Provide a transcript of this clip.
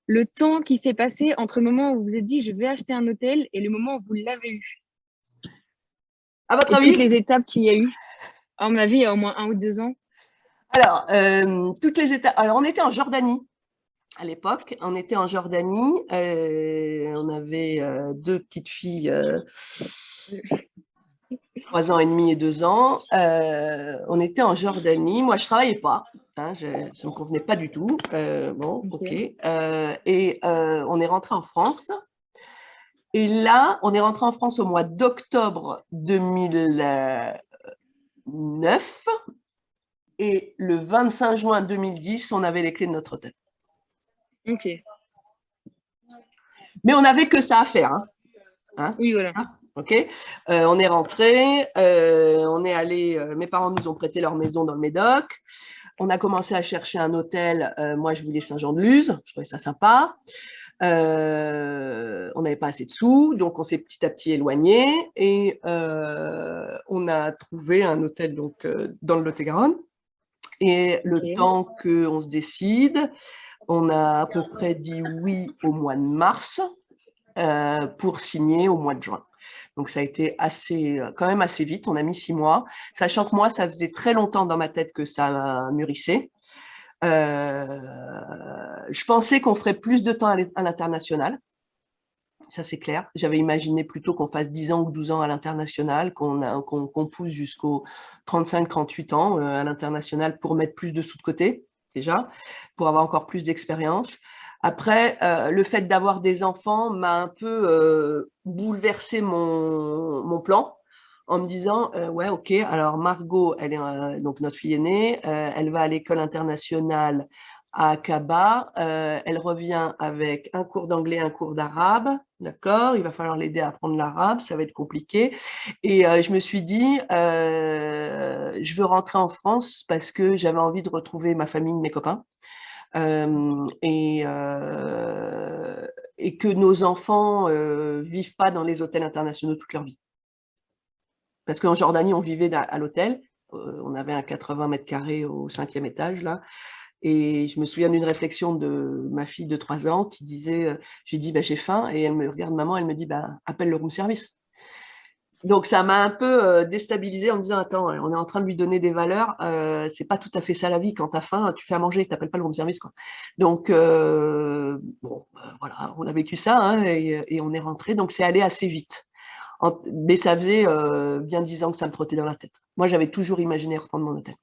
le temps qui s'est passé entre le moment où vous vous êtes dit je vais acheter un hôtel et le moment où vous l'avez eu. À votre Et toutes avis? les étapes qu'il y a eu. À mon avis, il y a au moins 1 ou 2 ans. Alors, toutes les étapes. Alors, on était en Jordanie à l'époque. On était en Jordanie. On avait deux petites filles, 3 ans et demi et 2 ans. On était en Jordanie. Moi, je travaillais pas. Hein, ça me convenait pas du tout. Bon, ok. Ok. On est rentré en France. Et là, on est rentré en France au mois d'octobre 2009. Et le 25 juin 2010, on avait les clés de notre hôtel. Ok. Mais on n'avait que ça à faire. Hein. Oui, voilà. Ok. On est rentré, on est allé. Mes parents nous ont prêté leur maison dans le Médoc. On a commencé à chercher un hôtel. Moi, je voulais Saint-Jean-de-Luz. Je trouvais ça sympa. On n'avait pas assez de sous, donc on s'est petit à petit éloigné et on a trouvé un hôtel donc dans le Lot-et-Garonne. Et le Ok. temps qu'on se décide, on a à peu près dit oui au mois de mars pour signer au mois de juin. Donc ça a été quand même assez vite, on a mis 6 mois, sachant que moi, ça faisait très longtemps dans ma tête que ça mûrissait. Je pensais qu'on ferait plus de temps à l'international. Ça, c'est clair. J'avais imaginé plutôt qu'on fasse 10 ans ou 12 ans à l'international, qu'on pousse jusqu'aux 35-38 ans à l'international pour mettre plus de sous de côté, déjà, pour avoir encore plus d'expérience. Après, le fait d'avoir des enfants m'a un peu bouleversé mon plan en me disant, ouais, ok, alors Margot, elle est donc notre fille aînée, elle va à l'école internationale à Aqaba, elle revient avec un cours d'anglais, un cours d'arabe, d'accord, il va falloir l'aider à apprendre l'arabe, ça va être compliqué. Et je me suis dit, je veux rentrer en France parce que j'avais envie de retrouver ma famille, mes copains, euh, et, euh, et que nos enfants vivent pas dans les hôtels internationaux toute leur vie. Parce qu'en Jordanie, on vivait à l'hôtel, on avait un 80 mètres carrés au 5e étage, là. Et je me souviens d'une réflexion de ma fille de 3 ans qui disait, je lui dis, bah, j'ai faim, et elle me regarde maman, elle me dit, bah, appelle le room service. Donc ça m'a un peu déstabilisée en me disant, attends, on est en train de lui donner des valeurs, c'est pas tout à fait ça la vie, quand tu as faim, tu fais à manger, tu n'appelles pas le room service, quoi. Donc bon, voilà, on a vécu ça, hein, et on est rentré, donc c'est allé assez vite. Mais ça faisait bien 10 ans que ça me trottait dans la tête. Moi, j'avais toujours imaginé reprendre mon hôtel.